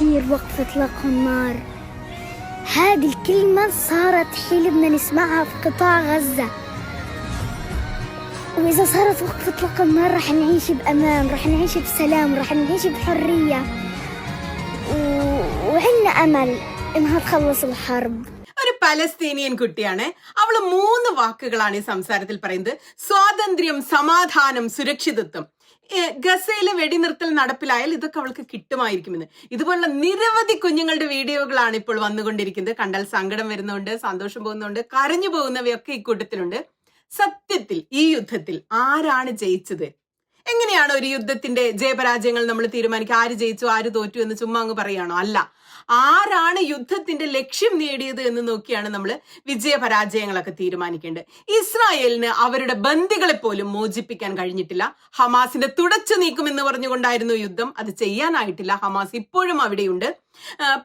كثير وقف إطلاق النار. هذه الكلمة صارت حلمنا نسمعها في قطاع غزة. وإذا صارت وقف إطلاق النار رح نعيش بأمان، رح نعيش بسلام، رح نعيش بحرية، وعندنا أمل إنها تخلص الحرب. ഒരു പലസ്തീനിയൻ കുട്ടിയാണ്. അവള് 3 വാക്കുകളാണ് ഈ സംസാരത്തിൽ പറയുന്നത്. സ്വാതന്ത്ര്യം, സമാധാനം, സുരക്ഷിതത്വം. ഗസയിലെ വെടിനിർത്തൽ നടപ്പിലായാൽ ഇതൊക്കെ അവൾക്ക് കിട്ടുമായിരിക്കുമെന്ന്. ഇതുപോലുള്ള നിരവധി കുഞ്ഞുങ്ങളുടെ വീഡിയോകളാണ് ഇപ്പോൾ വന്നുകൊണ്ടിരിക്കുന്നത്. കണ്ടാൽ സങ്കടം വരുന്നുണ്ട്, സന്തോഷം പോകുന്നുണ്ട്, കരഞ്ഞു പോകുന്നവയൊക്കെ ഇക്കൂട്ടത്തിലുണ്ട്. സത്യത്തിൽ ഈ യുദ്ധത്തിൽ ആരാണ് ജയിച്ചത്? എങ്ങനെയാണ് ഒരു യുദ്ധത്തിന്റെ ജയപരാജയങ്ങൾ നമ്മൾ തീരുമാനിക്കുക? ആര് ജയിച്ചു ആര് തോറ്റു എന്ന് ചുമ്മാ അങ്ങ് പറയാണോ? അല്ല, ആരാണ് യുദ്ധത്തിന്റെ ലക്ഷ്യം നേടിയത് എന്ന് നോക്കിയാണ് നമ്മൾ വിജയപരാജയങ്ങളൊക്കെ തീരുമാനിക്കേണ്ടത്. ഇസ്രായേലിന് അവരുടെ ബന്ദികളെ പോലും മോചിപ്പിക്കാൻ കഴിഞ്ഞിട്ടില്ല. ഹമാസിനെ തുടച്ചു നീക്കുമെന്ന് പറഞ്ഞുകൊണ്ടായിരുന്നു യുദ്ധം. അത് ചെയ്യാനായിട്ടില്ല. ഹമാസ് ഇപ്പോഴും അവിടെയുണ്ട്.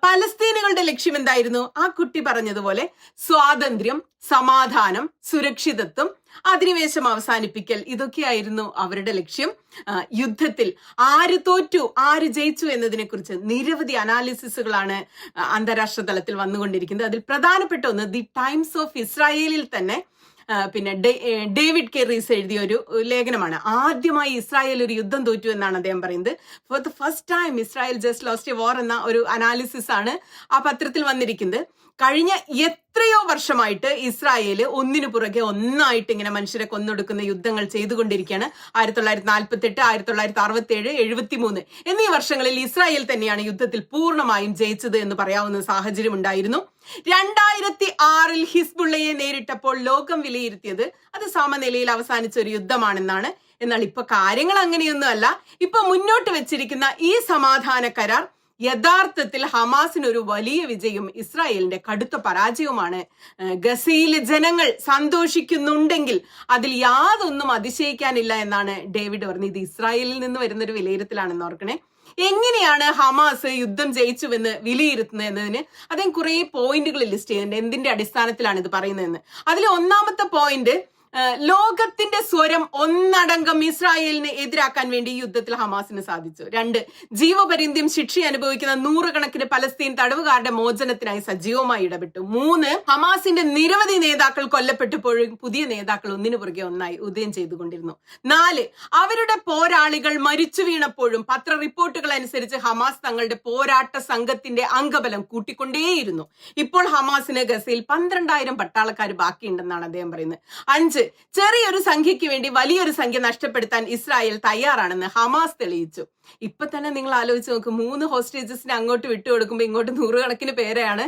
പലസ്തീനുകളുടെ ലക്ഷ്യം എന്തായിരുന്നു? ആ കുട്ടി പറഞ്ഞതുപോലെ സ്വാതന്ത്ര്യം, സമാധാനം, സുരക്ഷിതത്വം, അധിനിവേശം അവസാനിപ്പിക്കൽ, ഇതൊക്കെയായിരുന്നു അവരുടെ ലക്ഷ്യം. യുദ്ധത്തിൽ ആര് തോറ്റു ആര് ജയിച്ചു എന്നതിനെ കുറിച്ച് നിരവധി അനാലിസിസുകളാണ് അന്താരാഷ്ട്ര തലത്തിൽ വന്നുകൊണ്ടിരിക്കുന്നത്. അതിൽ പ്രധാനപ്പെട്ട ഒന്ന് ദി ടൈംസ് ഓഫ് ഇസ്രായേലിൽ തന്നെ പിന്നെ ഡേവിഡ് കെറീസ് എഴുതിയ ഒരു ലേഖനമാണ്. ആദ്യമായി ഇസ്രായേൽ ഒരു യുദ്ധം തോറ്റു എന്നാണ് അദ്ദേഹം പറയുന്നത്. For the first time Israel just lost a war എന്ന ഒരു അനാലിസിസ് ആണ് ആ പത്രത്തിൽ വന്നിരിക്കുന്നത്. കഴിഞ്ഞ എത്രയോ വർഷമായിട്ട് ഇസ്രായേൽ ഒന്നിനു പുറകെ ഒന്നായിട്ട് ഇങ്ങനെ മനുഷ്യരെ കൊന്നൊടുക്കുന്ന യുദ്ധങ്ങൾ ചെയ്തുകൊണ്ടിരിക്കുകയാണ്. 1948, 1967, 73 എന്നീ വർഷങ്ങളിൽ ഇസ്രായേൽ തന്നെയാണ് യുദ്ധത്തിൽ പൂർണ്ണമായും ജയിച്ചത് എന്ന് പറയാവുന്ന സാഹചര്യം ഉണ്ടായിരുന്നു. 2006 ഹിസ്ബുള്ളയെ നേരിട്ടപ്പോൾ ലോകം വിലയിരുത്തിയത് അത് സമനിലയിൽ അവസാനിച്ച ഒരു യുദ്ധമാണെന്നാണ്. എന്നാൽ ഇപ്പൊ കാര്യങ്ങൾ അങ്ങനെയൊന്നും അല്ല. ഇപ്പൊ മുന്നോട്ട് വെച്ചിരിക്കുന്ന ഈ സമാധാന കരാർ യഥാർത്ഥത്തിൽ ഹമാസിന് ഒരു വലിയ വിജയം, ഇസ്രായേലിന്റെ കടുത്ത പരാജയവുമാണ്. ഗസയിലെ ജനങ്ങൾ സന്തോഷിക്കുന്നുണ്ടെങ്കിൽ അതിൽ യാതൊന്നും അതിശയിക്കാനില്ല എന്നാണ് ഡേവിഡ് പറഞ്ഞത്. ഇത് ഇസ്രായേലിൽ നിന്ന് വരുന്നൊരു വിലയിരുത്തലാണെന്ന് ഓർക്കണേ. എങ്ങനെയാണ് ഹമാസ് യുദ്ധം ജയിച്ചുവെന്ന് വിലയിരുത്തുന്നത് എന്നതിന് അദ്ദേഹം കുറെ പോയിന്റുകൾ ലിസ്റ്റ് ചെയ്യുന്നുണ്ട്. എന്തിന്റെ അടിസ്ഥാനത്തിലാണ് ഇത് പറയുന്നതെന്ന്. അതിൽ ഒന്നാമത്തെ പോയിന്റ്, ലോകത്തിന്റെ സ്വരം ഒന്നടങ്കം ഇസ്രായേലിനെ എതിരാക്കാൻ വേണ്ടി ഈ യുദ്ധത്തിൽ ഹമാസിന് സാധിച്ചു. 2, ജീവപര്യന്തം ശിക്ഷ അനുഭവിക്കുന്ന 100 കണക്കിന് പലസ്തീൻ തടവുകാരുടെ മോചനത്തിനായി സജീവമായി ഇടപെട്ടു. 3, ഹമാസിന്റെ നിരവധി നേതാക്കൾ കൊല്ലപ്പെട്ടപ്പോഴും പുതിയ നേതാക്കൾ ഒന്നിനു പുറകെ ഒന്നായി ഉദയം ചെയ്തുകൊണ്ടിരുന്നു. 4, അവരുടെ പോരാളികൾ മരിച്ചു വീണപ്പോഴും പത്ര റിപ്പോർട്ടുകൾ അനുസരിച്ച് ഹമാസ് തങ്ങളുടെ പോരാട്ട സംഘത്തിന്റെ അംഗബലം കൂട്ടിക്കൊണ്ടേയിരുന്നു. ഇപ്പോൾ ഹമാസിന് ഗസയിൽ 12,000 പട്ടാളക്കാർ ബാക്കിയുണ്ടെന്നാണ് അദ്ദേഹം പറയുന്നത്. 5, ചെറിയൊരു സംഖ്യയ്ക്ക് വേണ്ടി വലിയൊരു സംഖ്യ നഷ്ടപ്പെടുത്താൻ ഇസ്രായേൽ തയ്യാറാണെന്ന് ഹമാസ് തെളിയിച്ചു. ഇപ്പൊ തന്നെ നിങ്ങൾ ആലോചിച്ച് നോക്ക്, 3 ഹോസ്റ്റേജസിനെ അങ്ങോട്ട് വിട്ടുകൊടുക്കുമ്പോൾ ഇങ്ങോട്ട് 100 കണക്കിന് പേരെയാണ്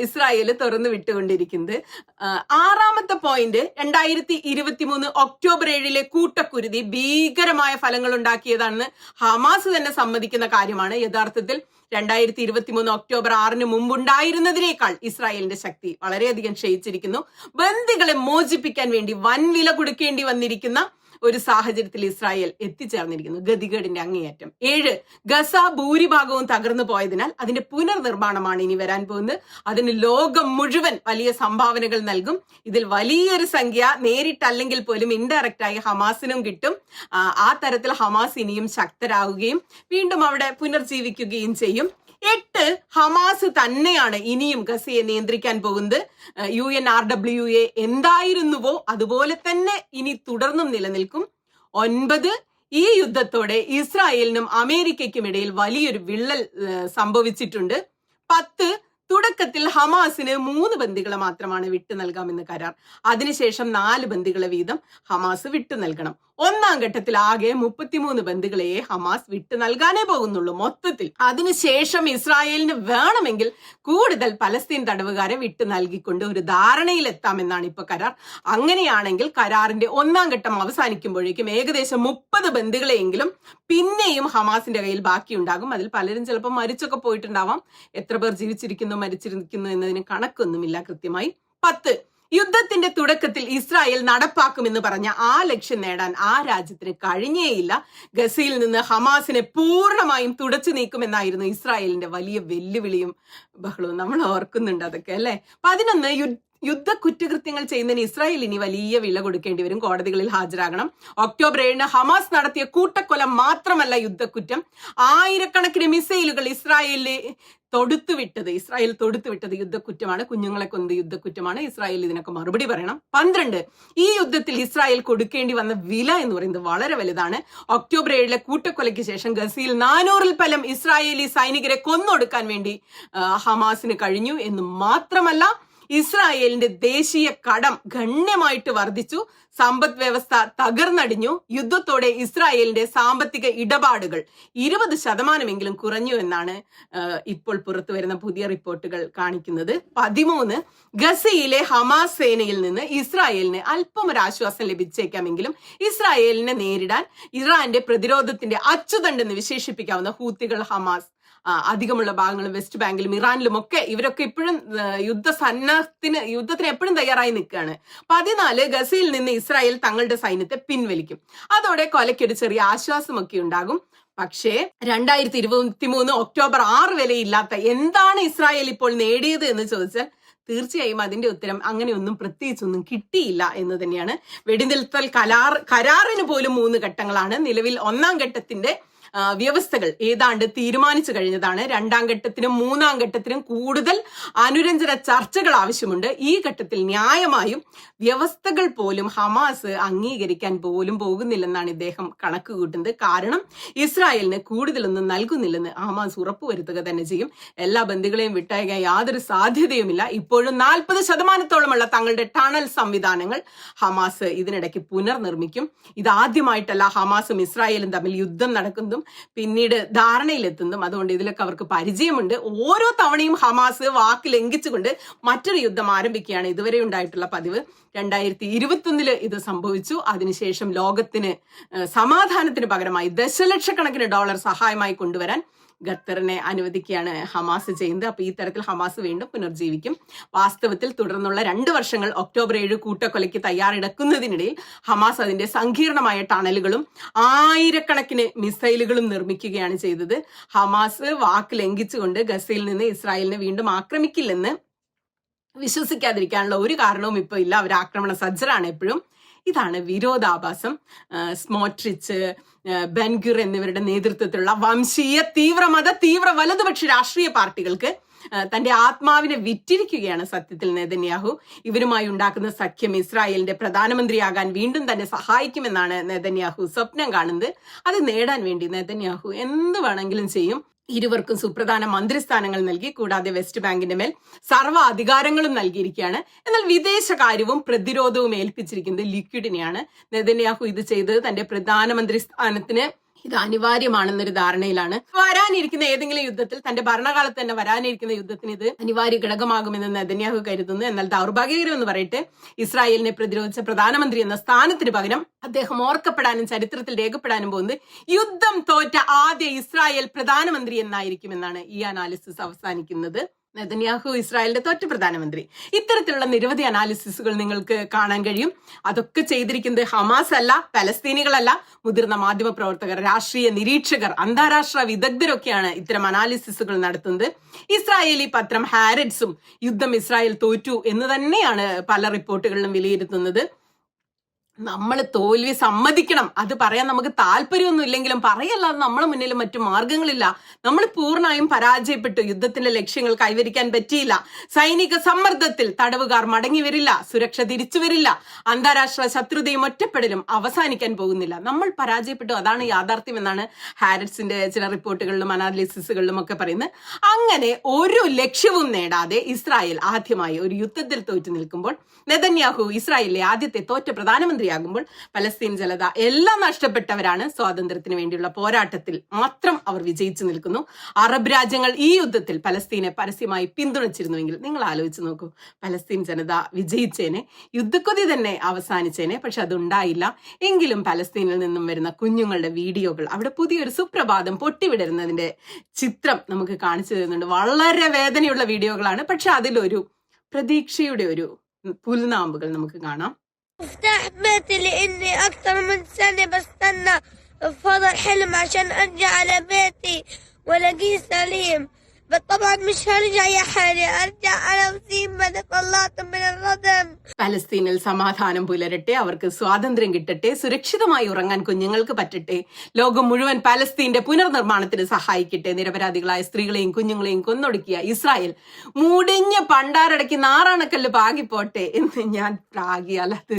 ഇസ്രായേൽ തുറന്നു വിട്ടുകൊണ്ടിരിക്കുന്നത്. 6ാമത്തെ പോയിന്റ്, 2023 ഒക്ടോബർ 7 കൂട്ടക്കുരുതി ഭീകരമായ ഫലങ്ങൾ ഉണ്ടാക്കിയതാണെന്ന് ഹമാസ് തന്നെ സമ്മതിക്കുന്ന കാര്യമാണ്. യഥാർത്ഥത്തിൽ 2023 ഒക്ടോബർ 6 മുമ്പുണ്ടായിരുന്നതിനേക്കാൾ ഇസ്രായേലിന്റെ ശക്തി വളരെയധികം ക്ഷയിച്ചിരിക്കുന്നു. ബന്ദികളെ മോചിപ്പിക്കാൻ വേണ്ടി വൻ വില കൊടുക്കേണ്ടി വന്നിരിക്കുന്ന ഒരു സാഹചര്യത്തിൽ ഇസ്രായേൽ എത്തിച്ചേർന്നിരിക്കുന്നു. ഗതികേടിന്റെ അങ്ങേയറ്റം. 7, ഗസ ഭൂരിഭാഗവും തകർന്നു പോയതിനാൽ അതിന്റെ പുനർനിർമ്മാണമാണ് ഇനി വരാൻ പോകുന്നത്. അതിന് ലോകം മുഴുവൻ വലിയ സംഭാവനകൾ നൽകും. ഇതിൽ വലിയൊരു സംഖ്യ നേരിട്ടല്ലെങ്കിൽ പോലും ഇൻഡയറക്റ്റ് ആയി ഹമാസിനും കിട്ടും. ആ തരത്തിൽ ഹമാസ് ഇനിയും ശക്തരാകുകയും വീണ്ടും അവിടെ പുനർജീവിക്കുകയും ചെയ്യും. 8, ഹമാസ് തന്നെയാണ് ഇനിയും ഗസയെ നിയന്ത്രിക്കാൻ പോകുന്നത്. UNRWA എന്തായിരുന്നുവോ അതുപോലെ തന്നെ ഇനി തുടർന്നും നിലനിൽക്കും. 9, ഈ യുദ്ധത്തോടെ ഇസ്രായേലിനും അമേരിക്കയ്ക്കും ഇടയിൽ വലിയൊരു വിള്ളൽ സംഭവിച്ചിട്ടുണ്ട്. 10, തുടക്കത്തിൽ ഹമാസിന് 3 ബന്ദികളെ മാത്രമാണ് വിട്ടു നൽകാമെന്ന് കരാർ. അതിനുശേഷം 4 ബന്ദികളെ വീതം ഹമാസ് വിട്ടു നൽകണം. 1ാം ഘട്ടത്തിൽ ആകെ 33 ബന്ദികളെയെ ഹമാസ് വിട്ടു നൽകാനേ പോകുന്നുള്ളൂ മൊത്തത്തിൽ. അതിനുശേഷം ഇസ്രായേലിന് വേണമെങ്കിൽ കൂടുതൽ പലസ്തീൻ തടവുകാരെ വിട്ടു നൽകിക്കൊണ്ട് ഒരു ധാരണയിലെത്താമെന്നാണ് ഇപ്പൊ കരാർ. അങ്ങനെയാണെങ്കിൽ കരാറിന്റെ 1ാം ഘട്ടം അവസാനിക്കുമ്പോഴേക്കും ഏകദേശം 30 ബന്ദികളെയെങ്കിലും പിന്നെയും ഹമാസിന്റെ കയ്യിൽ ബാക്കിയുണ്ടാകും. അതിൽ പലരും ചിലപ്പോൾ മരിച്ചൊക്കെ പോയിട്ടുണ്ടാവാം. എത്ര പേർ ജീവിച്ചിരിക്കുന്നു മരിച്ചിരിക്കുന്നു എന്നതിന് കണക്കൊന്നുമില്ല കൃത്യമായി. 10, യുദ്ധത്തിന്റെ തുടക്കത്തിൽ ഇസ്രായേൽ നടപ്പാക്കുമെന്ന് പറഞ്ഞ ആ ലക്ഷ്യം നേടാൻ ആ രാജ്യത്തിന് കഴിഞ്ഞേയില്ല. ഗസയിൽ നിന്ന് ഹമാസിനെ പൂർണ്ണമായും തുടച്ചു നീക്കുമെന്നായിരുന്നു ഇസ്രായേലിന്റെ വലിയ വെല്ലുവിളിയും ബഹളവും. നമ്മൾ ഓർക്കുന്നുണ്ട് അതൊക്കെ അല്ലെ. 11, യുദ്ധ കുറ്റകൃത്യങ്ങൾ ചെയ്യുന്നതിന് ഇസ്രായേൽ ഇനി വലിയ വില കൊടുക്കേണ്ടി വരും, കോടതികളിൽ ഹാജരാകണം. ഒക്ടോബർ 7 ഹമാസ് നടത്തിയ കൂട്ടക്കൊല മാത്രമല്ല യുദ്ധക്കുറ്റം, ആയിരക്കണക്കിന് മിസൈലുകൾ ഇസ്രായേൽ തൊടുത്തുവിട്ടത് യുദ്ധക്കുറ്റമാണ്. കുഞ്ഞുങ്ങളെ കൊന്നത് യുദ്ധക്കുറ്റമാണ്. ഇസ്രായേൽ ഇതിനൊക്കെ മറുപടി പറയണം. 12 ഈ യുദ്ധത്തിൽ ഇസ്രായേൽ കൊടുക്കേണ്ടി വന്ന വില എന്ന് പറയുന്നത് വളരെ വലുതാണ്. ഒക്ടോബർ 7 കൂട്ടക്കൊലയ്ക്ക് ശേഷം ഗസയിൽ 400-ൽ പരം ഇസ്രായേലി സൈനികരെ കൊന്നൊടുക്കാൻ വേണ്ടി ഹമാസിന് കഴിഞ്ഞു എന്ന് മാത്രമല്ല, ഇസ്രായേലിന്റെ ദേശീയ കടം ഗണ്യമായിട്ട് വർദ്ധിച്ചു, സമ്പദ് വ്യവസ്ഥ തകർന്നടിഞ്ഞു. യുദ്ധത്തോടെ ഇസ്രായേലിന്റെ സാമ്പത്തിക ഇടപാടുകൾ 20% കുറഞ്ഞു എന്നാണ് ഇപ്പോൾ പുറത്തു വരുന്ന പുതിയ റിപ്പോർട്ടുകൾ കാണിക്കുന്നത്. 13 ഗസയിലെ ഹമാസ് സേനയിൽ നിന്ന് ഇസ്രായേലിന് അല്പം ഒരു ആശ്വാസം ലഭിച്ചേക്കാമെങ്കിലും ഇസ്രായേലിനെ നേരിടാൻ ഇറാന്റെ പ്രതിരോധത്തിന്റെ അച്ചുതണ്ടെന്ന് വിശേഷിപ്പിക്കാവുന്ന ഹൂത്തികൾ ഹമാസ് അധികമുള്ള ഭാഗങ്ങളും വെസ്റ്റ് ബാങ്കിലും ഇറാനിലും ഒക്കെ ഇവരൊക്കെ ഇപ്പോഴും യുദ്ധത്തിന് എപ്പോഴും തയ്യാറായി നിൽക്കുകയാണ്. 14 ഗസയിൽ നിന്ന് ഇസ്രായേൽ തങ്ങളുടെ സൈന്യത്തെ പിൻവലിക്കും. അതോടെ കൊലയ്ക്കൊരു ചെറിയ ആശ്വാസമൊക്കെ ഉണ്ടാകും. പക്ഷേ 2023 ഒക്ടോബർ 6 വരെയില്ലാത്ത എന്താണ് ഇസ്രായേൽ ഇപ്പോൾ നേടിയത് എന്ന് ചോദിച്ചാൽ തീർച്ചയായും അതിന്റെ ഉത്തരം അങ്ങനെയൊന്നും പ്രത്യേകിച്ചൊന്നും കിട്ടിയില്ല എന്ന് തന്നെയാണ്. വെടിനിർത്തൽ കരാറിന് പോലും 3 ഘട്ടങ്ങളാണ്. നിലവിൽ 1-ാം ഘട്ടത്തിന്റെ വ്യവസ്ഥകൾ ഏതാണ്ട് തീരുമാനിച്ചു കഴിഞ്ഞതാണ്. 2-ാം ഘട്ടത്തിനും 3-ാം ഘട്ടത്തിനും കൂടുതൽ അനുരഞ്ജന ചർച്ചകൾ ആവശ്യമുണ്ട്. ഈ ഘട്ടത്തിൽ ന്യായമായും വ്യവസ്ഥകൾ പോലും ഹമാസ് അംഗീകരിക്കാൻ പോലും പോകുന്നില്ലെന്നാണ് ഇദ്ദേഹം കണക്ക് കൂട്ടുന്നത്. കാരണം ഇസ്രായേലിന് കൂടുതലൊന്നും നൽകുന്നില്ലെന്ന് ഹമാസ് ഉറപ്പുവരുത്തുക തന്നെ ചെയ്യും. എല്ലാ ബന്ദികളെയും വിട്ടയക്കാൻ യാതൊരു സാധ്യതയുമില്ല. ഇപ്പോഴും 40%-ഓളമുള്ള തങ്ങളുടെ ടണൽ സംവിധാനങ്ങൾ ഹമാസ് ഇതിനിടയ്ക്ക് പുനർനിർമ്മിക്കും. ഇതാദ്യമായിട്ടല്ല ഹമാസും ഇസ്രായേലും തമ്മിൽ യുദ്ധം നടക്കുന്നതും പിന്നീട് ധാരണയിലെത്തുന്നതും. അതുകൊണ്ട് ഇതിലൊക്കെ അവർക്ക് പരിചയമുണ്ട്. ഓരോ തവണയും ഹമാസ് വാക്ക് ലംഘിച്ചുകൊണ്ട് മറ്റൊരു യുദ്ധം ആരംഭിക്കുകയാണ് ഇതുവരെ ഉണ്ടായിട്ടുള്ള പതിവ്. 2021 ഇത് സംഭവിച്ചു. അതിനുശേഷം ലോകത്തിന് സമാധാനത്തിന് പകരമായി ദശലക്ഷക്കണക്കിന് ഡോളർ സഹായമായി കൊണ്ടുവരാൻ ഖത്തറിനെ അനുവദിക്കുകയാണ് ഹമാസ് ചെയ്യുന്നത്. അപ്പൊ ഈ തരത്തിൽ ഹമാസ് വീണ്ടും പുനർജീവിക്കും. വാസ്തവത്തിൽ തുടർന്നുള്ള 2 വർഷങ്ങൾ ഒക്ടോബർ 7 കൂട്ടക്കൊലയ്ക്ക് തയ്യാറെടുക്കുന്നതിനിടയിൽ ഹമാസ് അതിന്റെ സങ്കീർണമായ ടണലുകളും ആയിരക്കണക്കിന് മിസൈലുകളും നിർമ്മിക്കുകയാണ് ചെയ്തത്. ഹമാസ് വാക്ക് ലംഘിച്ചുകൊണ്ട് ഗസയിൽ നിന്ന് ഇസ്രായേലിനെ വീണ്ടും ആക്രമിക്കില്ലെന്ന് വിശ്വസിക്കാതിരിക്കാനുള്ള ഒരു കാരണവും ഇപ്പൊ ഇല്ല. അവർ ആക്രമണ സജ്ജരാണ് എപ്പോഴും. ഇതാണ് വിരോധാഭാസം. സ്മോട്രിച്ച്, ബെൻഗുർ എന്നിവരുടെ നേതൃത്വത്തിലുള്ള വംശീയ തീവ്ര വലതുപക്ഷ രാഷ്ട്രീയ പാർട്ടികൾക്ക് തന്റെ ആത്മാവിനെ വിറ്റിരിക്കുകയാണ് സത്യത്തിൽ നെതന്യാഹു. ഇവരുമായി ഉണ്ടാക്കുന്ന സഖ്യം ഇസ്രായേലിന്റെ പ്രധാനമന്ത്രിയാകാൻ വീണ്ടും തന്നെ സഹായിക്കുമെന്നാണ് നെതന്യാഹു സ്വപ്നം കാണുന്നത്. അത് നേടാൻ വേണ്ടി നെതന്യാഹു എന്ത് വേണമെങ്കിലും ചെയ്യും. ഇരുവർക്കും സുപ്രധാന മന്ത്രിസ്ഥാനങ്ങൾ നൽകി, കൂടാതെ വെസ്റ്റ് ബാങ്കിന്റെ മേൽ സർവ്വ അധികാരങ്ങളും നൽകിയിരിക്കുകയാണ്. എന്നാൽ വിദേശകാര്യവും പ്രതിരോധവും ഏൽപ്പിച്ചിരിക്കുന്നത് ലിക്വിഡിനെയാണ്. നെതന്യാഹു ഇത് ചെയ്തത് തന്റെ പ്രധാനമന്ത്രി സ്ഥാനത്തിന് ഇത് അനിവാര്യമാണെന്നൊരു ധാരണയിലാണ്. വരാനിരിക്കുന്ന ഏതെങ്കിലും യുദ്ധത്തിൽ, തന്റെ ഭരണകാലത്ത് തന്നെ വരാനിരിക്കുന്ന യുദ്ധത്തിന് ഇത് അനിവാര്യ ഘടകമാകുമെന്ന് നെതന്യാഹു കരുതുന്നു. എന്നാൽ ദൗർഭാഗ്യകരം എന്ന് പറയട്ടെ, ഇസ്രായേലിനെ പ്രതിരോധിച്ച പ്രധാനമന്ത്രി എന്ന സ്ഥാനത്തിന് പകരം അദ്ദേഹം ഓർക്കപ്പെടാനും ചരിത്രത്തിൽ രേഖപ്പെടാനും പോകുന്നത് യുദ്ധം തോറ്റ ആദ്യ ഇസ്രായേൽ പ്രധാനമന്ത്രി എന്നായിരിക്കുമെന്നാണ് ഈ അനാലിസിസ് അവസാനിക്കുന്നത്. നെതന്യാഹു ഇസ്രായേലിന്റെ തോറ്റ പ്രധാനമന്ത്രി. ഇത്തരത്തിലുള്ള നിരവധി അനാലിസിസുകൾ നിങ്ങൾക്ക് കാണാൻ കഴിയും. അതൊക്കെ ചെയ്തിരിക്കുന്നത് ഹമാസ് അല്ല, പലസ്തീനികളല്ല, മുതിർന്ന മാധ്യമ പ്രവർത്തകർ, രാഷ്ട്രീയ നിരീക്ഷകർ, അന്താരാഷ്ട്ര വിദഗ്ധരൊക്കെയാണ് ഇത്തരം അനാലിസിസുകൾ നടത്തുന്നത്. ഇസ്രായേലി പത്രം ഹാരറ്റ്സും യുദ്ധം ഇസ്രായേൽ തോറ്റു എന്ന് തന്നെയാണ് പല റിപ്പോർട്ടുകളിലും വിലയിരുത്തുന്നത്. നമ്മൾ തോൽവി സമ്മതിക്കണം. അത് പറയാൻ നമുക്ക് താല്പര്യമൊന്നും ഇല്ലെങ്കിലും പറയല്ലാതെ നമ്മളെ മുന്നിൽ മറ്റു മാർഗങ്ങളില്ല. നമ്മൾ പൂർണ്ണമായും പരാജയപ്പെട്ടു. യുദ്ധത്തിന്റെ ലക്ഷ്യങ്ങൾ കൈവരിക്കാൻ പറ്റിയില്ല. സൈനിക സമ്മർദ്ദത്തിൽ തടവുകാർ മടങ്ങി വരില്ല. സുരക്ഷ തിരിച്ചു വരില്ല. അന്താരാഷ്ട്ര ശത്രുതയും ഒറ്റപ്പെടലും അവസാനിക്കാൻ പോകുന്നില്ല. നമ്മൾ പരാജയപ്പെട്ടു. അതാണ് യാഥാർത്ഥ്യം എന്നാണ് ഹാരറ്റ്സിന്റെ ചില റിപ്പോർട്ടുകളിലും അനാലിസിസുകളിലും ഒക്കെ പറയുന്നത്. അങ്ങനെ ഒരു ലക്ഷ്യവും നേടാതെ ഇസ്രായേൽ ആദ്യമായി ഒരു യുദ്ധത്തിൽ തോറ്റു നിൽക്കുമ്പോൾ, നെതന്യാഹു ഇസ്രായേലിലെ ആദ്യത്തെ തോറ്റ പ്രധാനമന്ത്രിയാകുമ്പോൾ, പലസ്തീൻ ജനത എല്ലാം നഷ്ടപ്പെട്ടവരാണ്. സ്വാതന്ത്ര്യത്തിന് വേണ്ടിയുള്ള പോരാട്ടത്തിൽ മാത്രം അവർ വിജയിച്ചു നിൽക്കുന്നു. അറബ് രാജ്യങ്ങൾ ഈ യുദ്ധത്തിൽ പലസ്തീനെ പരസ്യമായി പിന്തുണച്ചിരുന്നുവെങ്കിൽ നിങ്ങൾ ആലോചിച്ച് നോക്കൂ, പലസ്തീൻ ജനത വിജയിച്ചേനെ, യുദ്ധക്കൊതി തന്നെ അവസാനിച്ചേനെ. പക്ഷെ അതുണ്ടായില്ല. എങ്കിലും പലസ്തീനിൽ നിന്നും വരുന്ന കുഞ്ഞുങ്ങളുടെ വീഡിയോകൾ, അവിടെ പുതിയൊരു സുപ്രഭാതം പൊട്ടിവിടരുന്നതിന്റെ ചിത്രം നമുക്ക് കാണിച്ചു തരുന്നുണ്ട്. വളരെ വേദനയുള്ള വീഡിയോകളാണ്. പക്ഷെ അതിലൊരു പ്രതീക്ഷയുടെ ഒരു പുൽനാമ്പുകൾ നമുക്ക് കാണാം. افتح بيتي لاني اكثر من سنة بستنى في هذا الحلم عشان ارجع على بيتي والاقيه سليم. طبعا مش هرجع يا حالي، ارجع على مصيبة طلعت من الردم. പലസ്തീനിൽ സമാധാനം പുലരട്ടെ, അവർക്ക് സ്വാതന്ത്ര്യം കിട്ടട്ടെ, സുരക്ഷിതമായി ഉറങ്ങാൻ കുഞ്ഞുങ്ങൾക്ക് പറ്റട്ടെ, ലോകം മുഴുവൻ പലസ്തീന്റെ പുനർനിർമ്മാണത്തിന് സഹായിക്കട്ടെ. നിരപരാധികളായ സ്ത്രീകളെയും കുഞ്ഞുങ്ങളെയും കൊന്നൊടുക്കിയ ഇസ്രായേൽ മുടിഞ്ഞ പണ്ടാരടക്കി നാറാണക്കല്ല് പാകിപ്പോട്ടെ എന്ന് ഞാൻ പ്രാഗിയാൽ അത്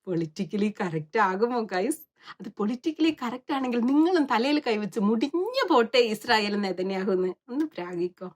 പൊളിറ്റിക്കലി കറക്റ്റ് ആകുമോ ഗൈസ്? അത് പൊളിറ്റിക്കലി കറക്റ്റ് ആണെങ്കിൽ നിങ്ങളും തലയിൽ കൈവച്ച് മുടിഞ്ഞു പോട്ടെ ഇസ്രായേൽ നെതന്യാഹു എന്ന് ഒന്ന് പ്രാഗിക്കോ.